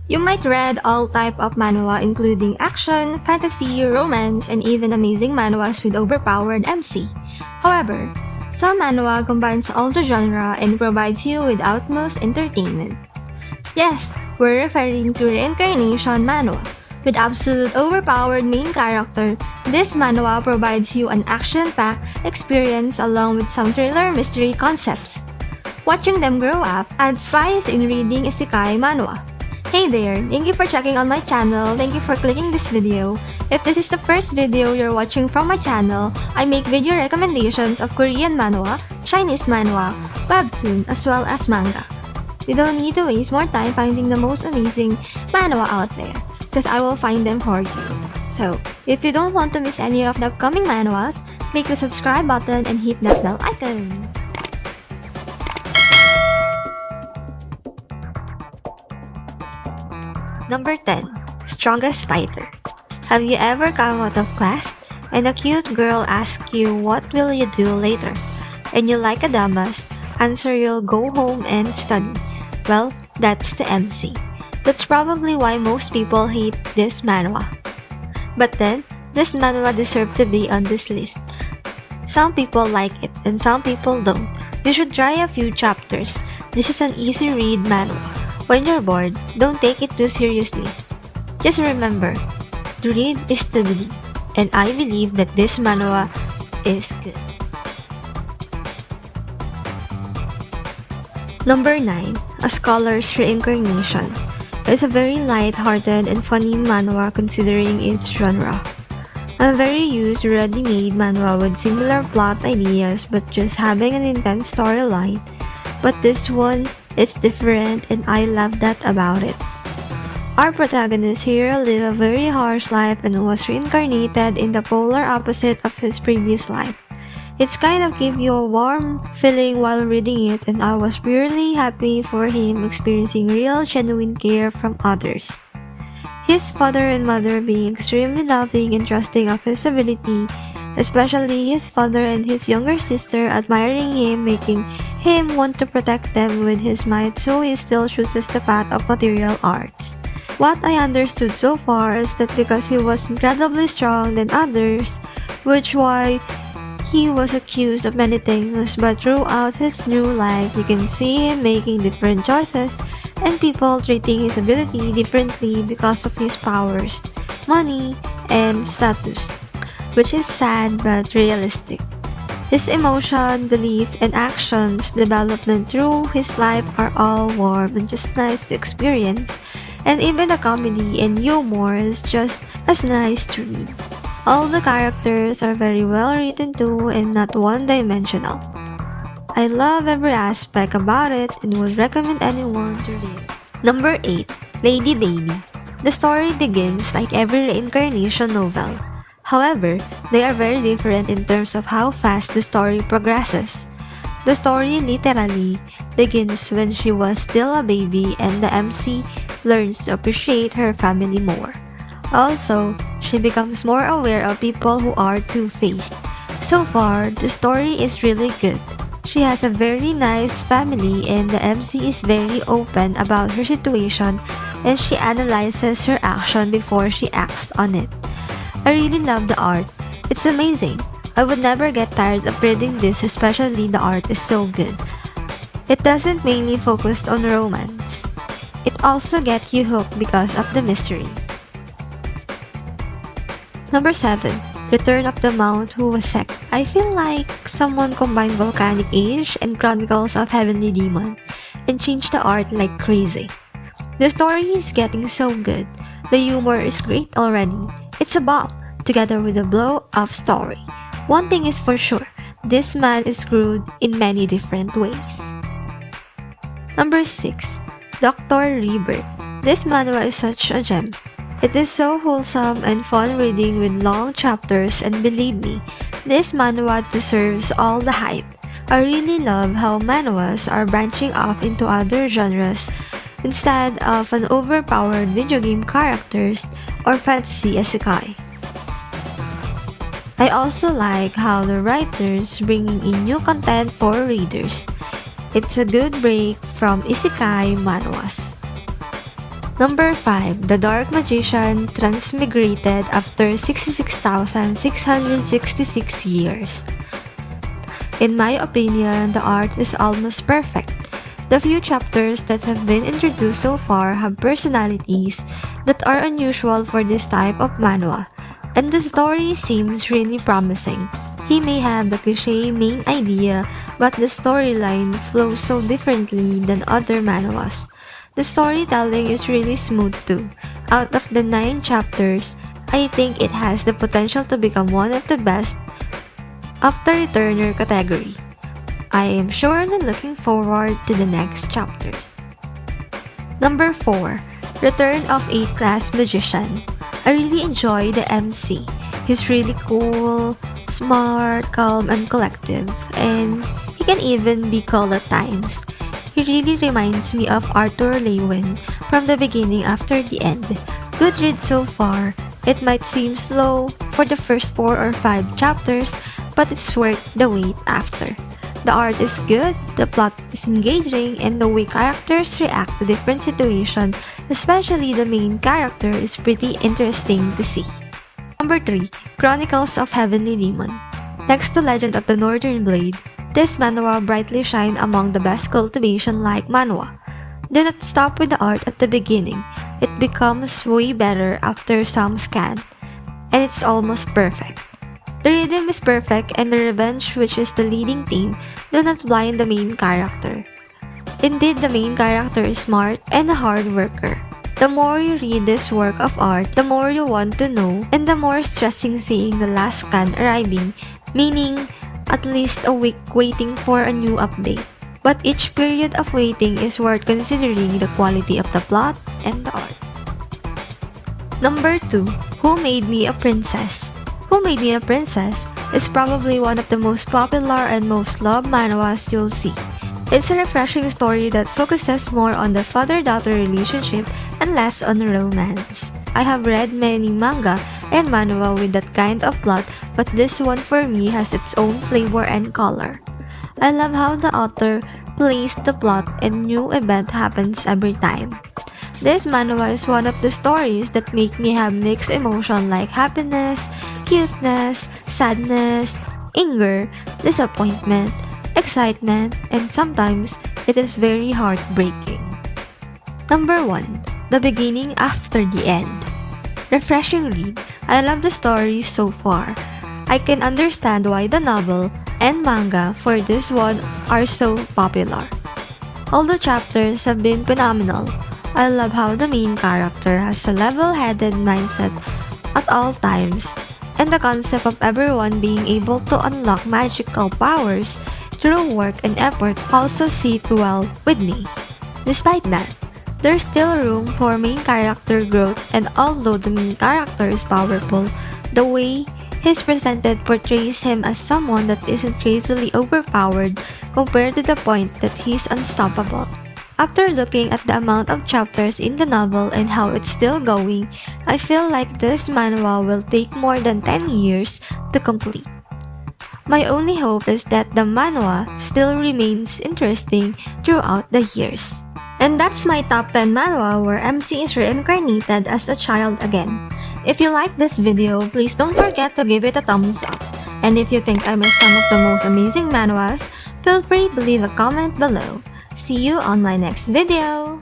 You might read all type of manhwa including action, fantasy, romance, and even amazing manhwas with overpowered MC. However, some manhwa combines all the genre and provides you with utmost entertainment. Yes, we're referring to Reincarnation manhwa. With absolute overpowered main character, this manhwa provides you an action-packed experience along with some thriller mystery concepts. Watching them grow up adds spice in reading isekai manhwa. Hey there, thank you for checking on my channel, thank you for clicking this video. If this is the first video you're watching from my channel, I make video recommendations of Korean manhwa, Chinese manhwa, webtoon, as well as manga. You don't need to waste more time finding the most amazing manhwa out there, because I will find them for you. So, if you don't want to miss any of the upcoming manhwas, click the subscribe button and hit that bell icon. Number 10. Strongest Fighter. Have you ever come out of class and a cute girl asks you what will you do later, and you like a dumbass answer you'll go home and study? Well, that's the MC. That's probably why most people hate this manhwa. But then, this manhwa deserves to be on this list. Some people like it and some people don't. You should try a few chapters. This is an easy read manhwa. When you're bored, don't take it too seriously. Just remember, to read is to believe, and I believe that this manhwa is good. Number 9. A Scholar's Reincarnation. It's a very light-hearted and funny manhwa considering its genre. I'm very used to ready-made manhwa with similar plot ideas but just having an intense storyline. But this one is different and I love that about it. Our protagonist here lived a very harsh life and was reincarnated in the polar opposite of his previous life. It's kind of gave you a warm feeling while reading it, and I was really happy for him experiencing real genuine care from others. His father and mother being extremely loving and trusting of his ability, especially his father and his younger sister admiring him, making him want to protect them with his might, so he still chooses the path of material arts. What I understood so far is that because he was incredibly strong than others, which why he was accused of many things, but throughout his new life, you can see him making different choices and people treating his ability differently because of his powers, money, and status, which is sad but realistic. His emotion, belief, and actions development through his life are all warm and just nice to experience, and even the comedy and humor is just as nice to read. All the characters are very well written too and not one-dimensional. I love every aspect about it and would recommend anyone to read. Number 8. Lady Baby. The story begins like every reincarnation novel. However, they are very different in terms of how fast the story progresses. The story literally begins when she was still a baby and the MC learns to appreciate her family more. Also, she becomes more aware of people who are two-faced. So far, the story is really good. She has a very nice family and the MC is very open about her situation and she analyzes her action before she acts on it. I really love the art. It's amazing. I would never get tired of reading this, especially the art is so good. It doesn't mainly focus on romance. It also gets you hooked because of the mystery. Number 7. Return of the Mount Who was Sect. I feel like someone combined Volcanic Age and Chronicles of Heavenly Demon and changed the art like crazy. The story is getting so good. The humor is great already. It's a bomb, together with a blow-up story. One thing is for sure, this man is screwed in many different ways. Number 6. Dr. Rieber. This manhwa is such a gem. It is so wholesome and fun reading with long chapters, and believe me, this manhwa deserves all the hype. I really love how manhwas are branching off into other genres instead of an overpowered video game characters or fantasy isekai. I also like how the writers bringing in new content for readers. It's a good break from isekai manhwas. Number 5. The Dark Magician transmigrated after 66,666 years. In my opinion, the art is almost perfect. The few chapters that have been introduced so far have personalities that are unusual for this type of manhwa, and the story seems really promising. He may have the cliché main idea, but the storyline flows so differently than other manhwas. The storytelling is really smooth too. Out of the 9 chapters, I think it has the potential to become one of the best of the returner category. I am surely looking forward to the next chapters. Number 4. Return of 8th Class Magician. I really enjoy the MC. He's really cool, smart, calm, and collective, and he can even be cool at times. He really reminds me of Arthur Lewin from the beginning after the end. Good read so far. It might seem slow for the first 4 or 5 chapters, but it's worth the wait after. The art is good, the plot is engaging, and the way characters react to different situations, especially the main character, is pretty interesting to see. Number 3. Chronicles of Heavenly Demon. Next to Legend of the Northern Blade, this manhwa brightly shine among the best cultivation-like manhwa. Do not stop with the art at the beginning. It becomes way better after some scan, and it's almost perfect. The rhythm is perfect, and the revenge, which is the leading theme, do not blind the main character. Indeed, the main character is smart and a hard worker. The more you read this work of art, the more you want to know, and the more stressing seeing the last scan arriving, meaning at least a week waiting for a new update. But each period of waiting is worth considering the quality of the plot and the art. Number 2. Who Made Me a Princess? Who Made Me a Princess is probably one of the most popular and most loved manhwas you'll see. It's a refreshing story that focuses more on the father-daughter relationship and less on romance. I have read many manga and manhwa with that kind of plot, but this one for me has its own flavor and color. I love how the author plays the plot and new event happens every time. This manhwa is one of the stories that make me have mixed emotion like happiness, cuteness, sadness, anger, disappointment, excitement, and sometimes it is very heartbreaking. Number 1. The Beginning After the End. Refreshing read. I love the story so far. I can understand why the novel and manga for this one are so popular. All the chapters have been phenomenal. I love how the main character has a level-headed mindset at all times, and the concept of everyone being able to unlock magical powers through work and effort also sit well with me. Despite that, there's still room for main character growth, and although the main character is powerful, the way he's presented portrays him as someone that isn't crazily overpowered compared to the point that he's unstoppable. After looking at the amount of chapters in the novel and how it's still going, I feel like this manhwa will take more than 10 years to complete. My only hope is that the manhwa still remains interesting throughout the years. And that's my top 10 manhwa where MC is reincarnated as a child again. If you like this video, please don't forget to give it a thumbs up. And if you think I missed some of the most amazing manhwas, feel free to leave a comment below. See you on my next video!